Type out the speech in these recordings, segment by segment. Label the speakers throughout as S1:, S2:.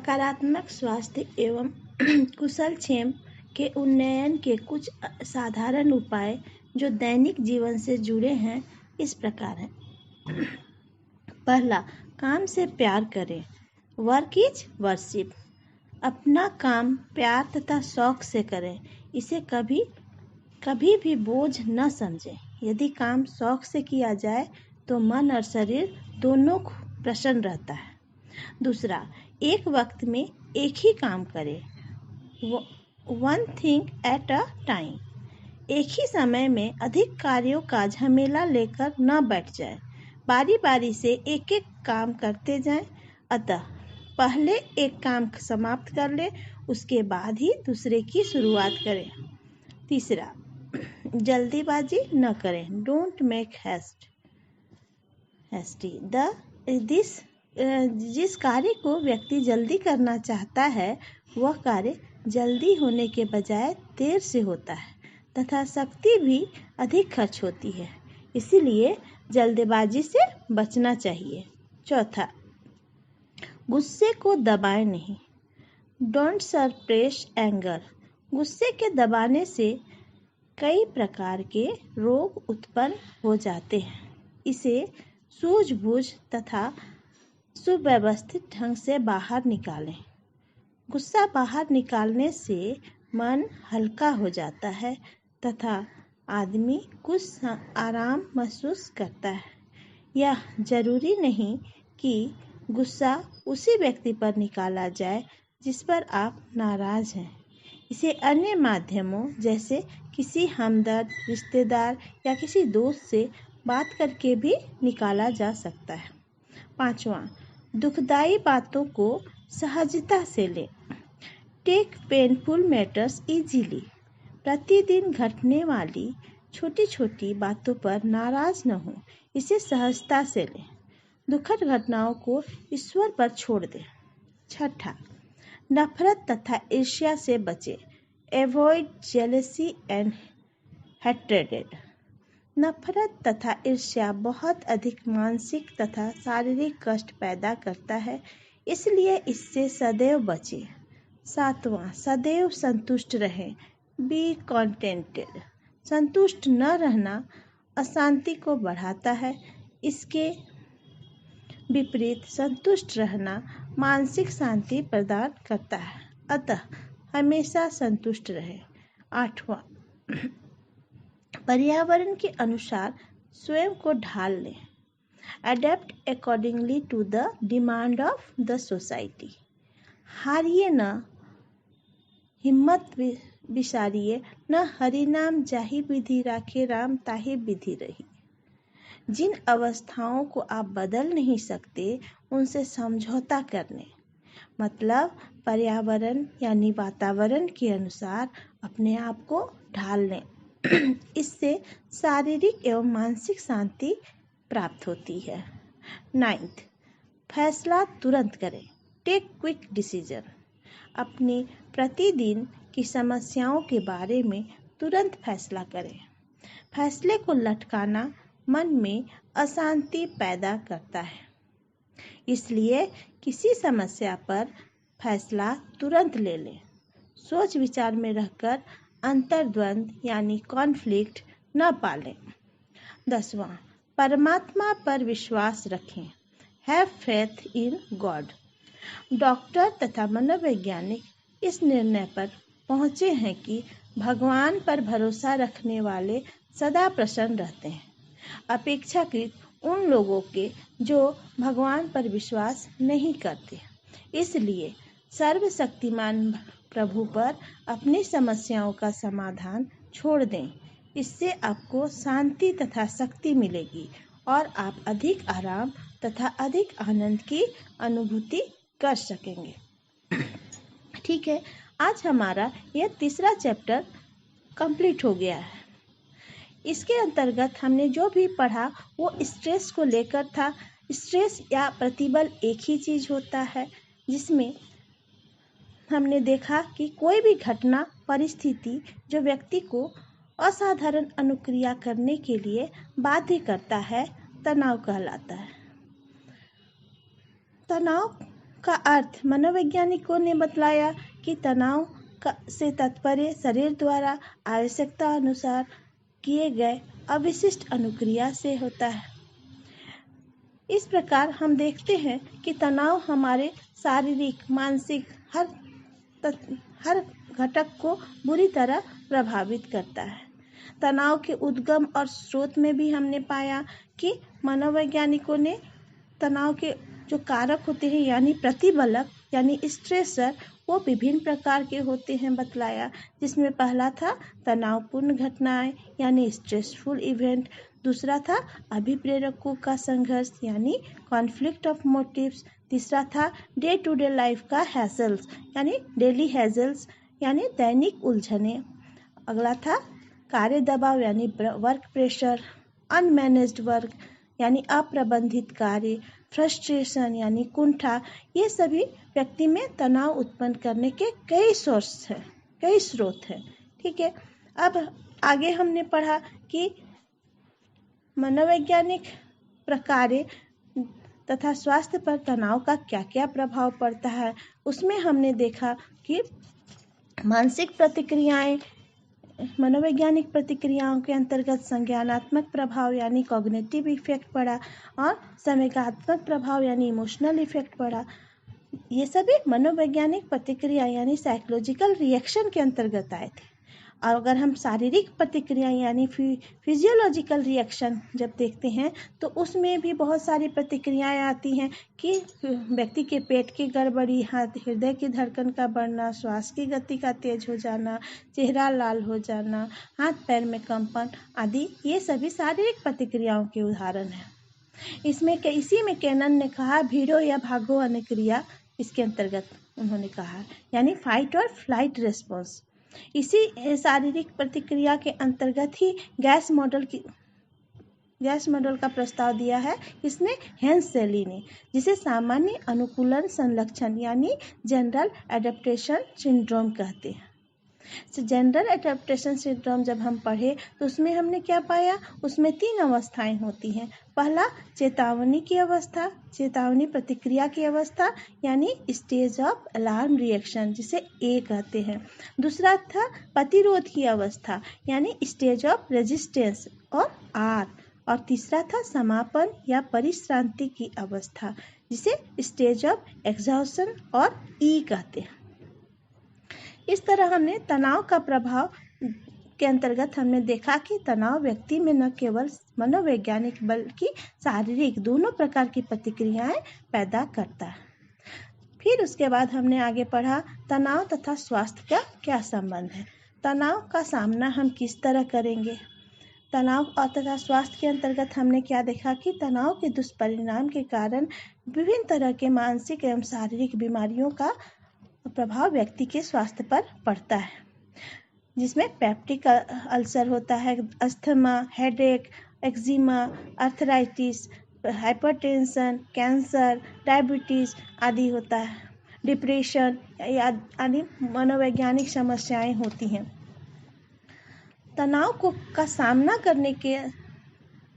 S1: सकारात्मक स्वास्थ्य एवं कुशलक्षेम के उन्नयन के कुछ साधारण उपाय जो दैनिक जीवन से जुड़े हैं इस प्रकार हैं। पहला, काम से प्यार करें। Work is worship. अपना काम प्यार तथा शौक से करें। इसे कभी भी बोझ न समझें। यदि काम शौक से किया जाए तो मन और शरीर दोनों प्रसन्न रहता है। दूसरा, एक वक्त में एक ही काम करें। One thing at a time. एक ही समय में अधिक कार्यों का झमेला लेकर न बैठ जाए। बारी बारी से एक एक काम करते जाएं। अतः पहले एक काम समाप्त कर ले, उसके बाद ही दूसरे की शुरुआत करें। तीसरा, जल्दीबाजी न करें। Don't make hasty. जिस कार्य को व्यक्ति जल्दी करना चाहता है वह कार्य जल्दी होने के बजाय देर से होता है तथा शक्ति भी अधिक खर्च होती है। इसीलिए जल्दबाजी से बचना चाहिए। चौथा, गुस्से को दबाएं नहीं। Don't suppress anger. गुस्से के दबाने से कई प्रकार के रोग उत्पन्न हो जाते हैं। इसे सूझबूझ तथा सुव्यवस्थित ढंग से बाहर निकालें। गुस्सा बाहर निकालने से मन हल्का हो जाता है तथा आदमी कुछ आराम महसूस करता है। यह जरूरी नहीं कि गुस्सा उसी व्यक्ति पर निकाला जाए जिस पर आप नाराज हैं। इसे अन्य माध्यमों जैसे किसी हमदर्द, रिश्तेदार या किसी दोस्त से बात करके भी निकाला जा सकता है। पांचवा, दुखदाई बातों को सहजता से लें। Take painful matters easily. प्रतिदिन घटने वाली छोटी छोटी बातों पर नाराज न हो, इसे सहजता से लें। दुखद घटनाओं को ईश्वर पर छोड़ दें। छठा, नफरत तथा ईर्ष्या से बचें। Avoid jealousy and hatred. नफरत तथा ईर्ष्या बहुत अधिक मानसिक तथा शारीरिक कष्ट पैदा करता है, इसलिए इससे सदैव बचें। सातवां, सदैव संतुष्ट रहें। B contented. संतुष्ट न रहना अशांति को बढ़ाता है। इसके विपरीत संतुष्ट रहना मानसिक शांति प्रदान करता है। अतः हमेशा संतुष्ट रहें। आठवां, पर्यावरण के अनुसार स्वयं को ढाल लें। Adapt accordingly to the demand of the society. हारिए न, हिम्मत विसारिए न। हरि नाम जाहि विधि राखे, राम ताहि विधि रही। जिन अवस्थाओं को आप बदल नहीं सकते उनसे समझौता करने, मतलब पर्यावरण यानी वातावरण के अनुसार अपने आप को ढाल लें। इससे शारीरिक एवं मानसिक शांति प्राप्त होती है। नाइन्थ, फैसला तुरंत करें। Take quick decision. अपनी प्रतिदिन की समस्याओं के बारे में तुरंत फैसला करें। फैसले को लटकाना मन में अशांति पैदा करता है, इसलिए किसी समस्या पर फैसला तुरंत ले लें। सोच विचार में रहकर अंतर्द्वंद यानी कॉन्फ्लिक्ट न पालें। 10वां, परमात्मा पर विश्वास रखें। Have faith in God. Doctor तथा मनोवैज्ञानिक इस निर्णय पर पहुंचे हैं कि भगवान पर भरोसा रखने वाले सदा प्रसन्न रहते हैं, अपेक्षाकृत उन लोगों के जो भगवान पर विश्वास नहीं करते। इसलिए सर्वशक्तिमान प्रभु पर अपनी समस्याओं का समाधान छोड़ दें। इससे आपको शांति तथा शक्ति मिलेगी और आप अधिक आराम तथा अधिक आनंद की अनुभूति कर सकेंगे। ठीक है, आज हमारा यह तीसरा चैप्टर कंप्लीट हो गया है। इसके अंतर्गत हमने जो भी पढ़ा वो स्ट्रेस को लेकर था। स्ट्रेस या प्रतिबल एक ही चीज़ होता है, जिसमें हमने देखा कि कोई भी घटना, परिस्थिति जो व्यक्ति को असाधारण अनुक्रिया करने के लिए बाध्य करता है, तनाव कहलाता है। तनाव का अर्थ मनोवैज्ञानिकों ने बतलाया कि तनाव से तात्पर्य शरीर द्वारा आवश्यकता अनुसार किए गए अविशिष्ट अनुक्रिया से होता है। इस प्रकार हम देखते हैं कि तनाव हमारे शारीरिक, मानसिक हर घटक को बुरी तरह प्रभावित करता है। तनाव के उद्गम और स्रोत में भी हमने पाया कि मनोवैज्ञानिकों ने तनाव के जो कारक होते हैं यानी प्रतिबलक यानी स्ट्रेसर वो विभिन्न प्रकार के होते हैं बतलाया, जिसमें पहला था तनावपूर्ण घटनाएं यानी स्ट्रेसफुल इवेंट, दूसरा था अभिप्रेरकों का संघर्ष यानी कॉन्फ्लिक्ट ऑफ मोटिव्स, तीसरा था डे टू डे लाइफ का हैजल्स यानी डेली हैजल्स यानी दैनिक उलझने, अगला था कार्य दबाव यानी वर्क प्रेशर, अनमैनेज्ड वर्क यानी अप्रबंधित कार्य, फ्रस्ट्रेशन यानी कुंठा। ये सभी व्यक्ति में तनाव उत्पन्न करने के कई स्रोत हैं। ठीक है, अब आगे हमने पढ़ा कि मनोवैज्ञानिक प्रकारें तथा स्वास्थ्य पर तनाव का क्या क्या प्रभाव पड़ता है। उसमें हमने देखा कि मानसिक प्रतिक्रियाएं, मनोवैज्ञानिक प्रतिक्रियाओं के अंतर्गत संज्ञानात्मक प्रभाव यानी कॉग्निटिव इफेक्ट पड़ा और संवेगात्मक प्रभाव यानी इमोशनल इफेक्ट पड़ा। ये सभी मनोवैज्ञानिक प्रतिक्रिया यानी साइकोलॉजिकल रिएक्शन के अंतर्गत आए थे। और अगर हम शारीरिक प्रतिक्रिया यानी फिजियोलॉजिकल रिएक्शन जब देखते हैं तो उसमें भी बहुत सारी प्रतिक्रियाएं आती हैं कि व्यक्ति के पेट की गड़बड़ी, हृदय की धड़कन का बढ़ना, श्वास की गति का तेज हो जाना, चेहरा लाल हो जाना, हाथ पैर में कंपन आदि, ये सभी शारीरिक प्रतिक्रियाओं के उदाहरण हैं। इसी में कैनन ने कहा भीड़ो या भागो अनुक्रिया, इसके अंतर्गत उन्होंने कहा यानी फाइट और फ्लाइट रेस्पॉन्स। इसी शारीरिक प्रतिक्रिया के अंतर्गत ही गैस मॉडल का प्रस्ताव दिया है इसने हेंस सेली ने, जिसे सामान्य अनुकूलन संलक्षण यानी जनरल एडेप्टेशन सिंड्रोम कहते हैं। जनरल एडेप्टेशन सिंड्रोम जब हम पढ़े तो उसमें हमने क्या पाया, उसमें 3 अवस्थाएं होती हैं। पहला चेतावनी की अवस्था, चेतावनी प्रतिक्रिया की अवस्था यानी स्टेज ऑफ अलार्म रिएक्शन जिसे ए कहते हैं। दूसरा था प्रतिरोध की अवस्था यानी स्टेज ऑफ रेजिस्टेंस और आर, और तीसरा था समापन या परिश्रांति की अवस्था जिसे स्टेज ऑफ एग्जॉशन और ई कहते हैं। इस तरह हमने तनाव का प्रभाव के अंतर्गत हमने देखा कि तनाव व्यक्ति में न केवल मनोवैज्ञानिक बल्कि शारीरिक दोनों प्रकार की प्रतिक्रियाएं पैदा करता है। फिर उसके बाद हमने आगे पढ़ा तनाव तथा स्वास्थ्य का क्या संबंध है, तनाव का सामना हम किस तरह करेंगे। तनाव और तथा स्वास्थ्य के अंतर्गत हमने क्या देखा कि तनाव के दुष्परिणाम के कारण विभिन्न तरह के मानसिक एवं शारीरिक बीमारियों का प्रभाव व्यक्ति के स्वास्थ्य पर पड़ता है, जिसमें पेप्टिक अल्सर होता है, asthma, headache, eczema, arthritis, hypertension, cancer, diabetes आदि होता है, डिप्रेशन आदि मनोवैज्ञानिक समस्याएं होती हैं। तनाव का सामना करने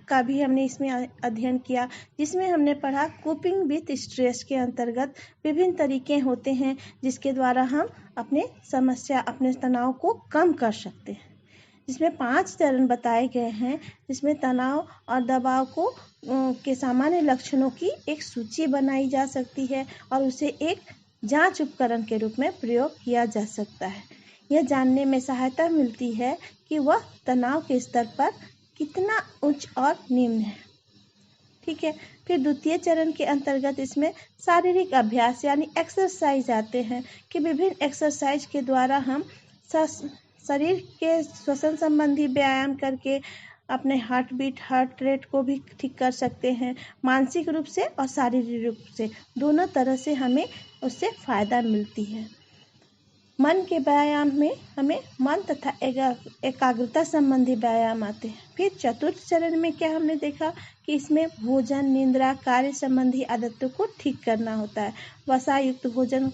S1: का भी हमने इसमें अध्ययन किया, जिसमें हमने पढ़ा कोपिंग विथ स्ट्रेस के अंतर्गत विभिन्न तरीके होते हैं जिसके द्वारा हम अपने तनाव को कम कर सकते हैं, जिसमें 5 चरण बताए गए हैं, जिसमें तनाव और दबाव के सामान्य लक्षणों की एक सूची बनाई जा सकती है और उसे एक जांच उपकरण के रूप में प्रयोग किया जा सकता है। यह जानने में सहायता मिलती है कि वह तनाव के स्तर पर कितना उच्च और निम्न है। ठीक है, फिर द्वितीय चरण के अंतर्गत इसमें शारीरिक अभ्यास यानी एक्सरसाइज आते हैं कि विभिन्न एक्सरसाइज के द्वारा हम शरीर के श्वसन संबंधी व्यायाम करके अपने हार्ट रेट को भी ठीक कर सकते हैं। मानसिक रूप से और शारीरिक रूप से दोनों तरह से हमें उससे फायदा मिलती है। मन के व्यायाम में हमें मन तथा एकाग्रता संबंधी व्यायाम आते हैं। फिर चतुर्थ चरण में क्या हमने देखा कि इसमें भोजन, निद्रा, कार्य संबंधी आदतों को ठीक करना होता है। वसा युक्त भोजन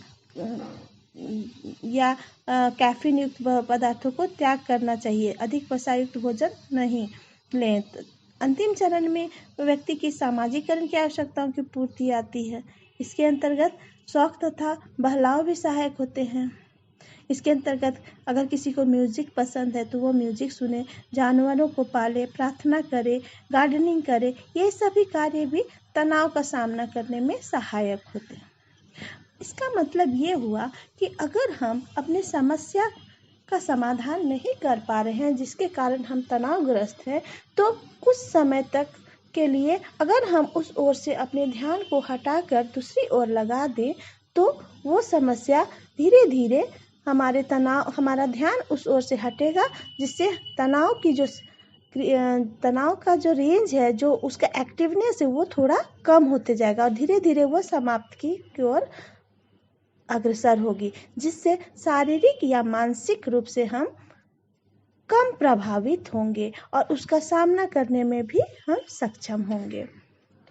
S1: या कैफीन युक्त पदार्थों को त्याग करना चाहिए, अधिक वसा युक्त भोजन नहीं लें। अंतिम चरण में व्यक्ति की सामाजिकरण की आवश्यकताओं की पूर्ति आती है। इसके अंतर्गत शौक तथा बहलाव भी सहायक होते हैं। इसके अंतर्गत अगर किसी को म्यूजिक पसंद है तो वो म्यूजिक सुने, जानवरों को पाले, प्रार्थना करे, गार्डनिंग करे। ये सभी कार्य भी तनाव का सामना करने में सहायक होते हैं। इसका मतलब ये हुआ कि अगर हम अपनी समस्या का समाधान नहीं कर पा रहे हैं, जिसके कारण हम तनावग्रस्त हैं, तो कुछ समय तक के लिए अगर हम उस ओर से अपने ध्यान को हटाकर दूसरी ओर लगा दें तो वो समस्या धीरे धीरे हमारा ध्यान उस ओर से हटेगा, जिससे तनाव का जो रेंज है, जो उसका एक्टिवनेस है, वो थोड़ा कम होते जाएगा और धीरे धीरे वो समाप्ति की ओर अग्रसर होगी, जिससे शारीरिक या मानसिक रूप से हम कम प्रभावित होंगे और उसका सामना करने में भी हम सक्षम होंगे।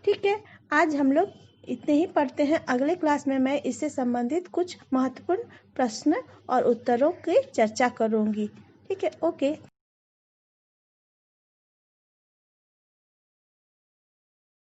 S1: ठीक है, आज हम लोग इतने ही पढ़ते हैं। अगले क्लास में मैं इससे संबंधित कुछ महत्वपूर्ण प्रश्न और उत्तरों की चर्चा करूंगी। ठीक है, ओके।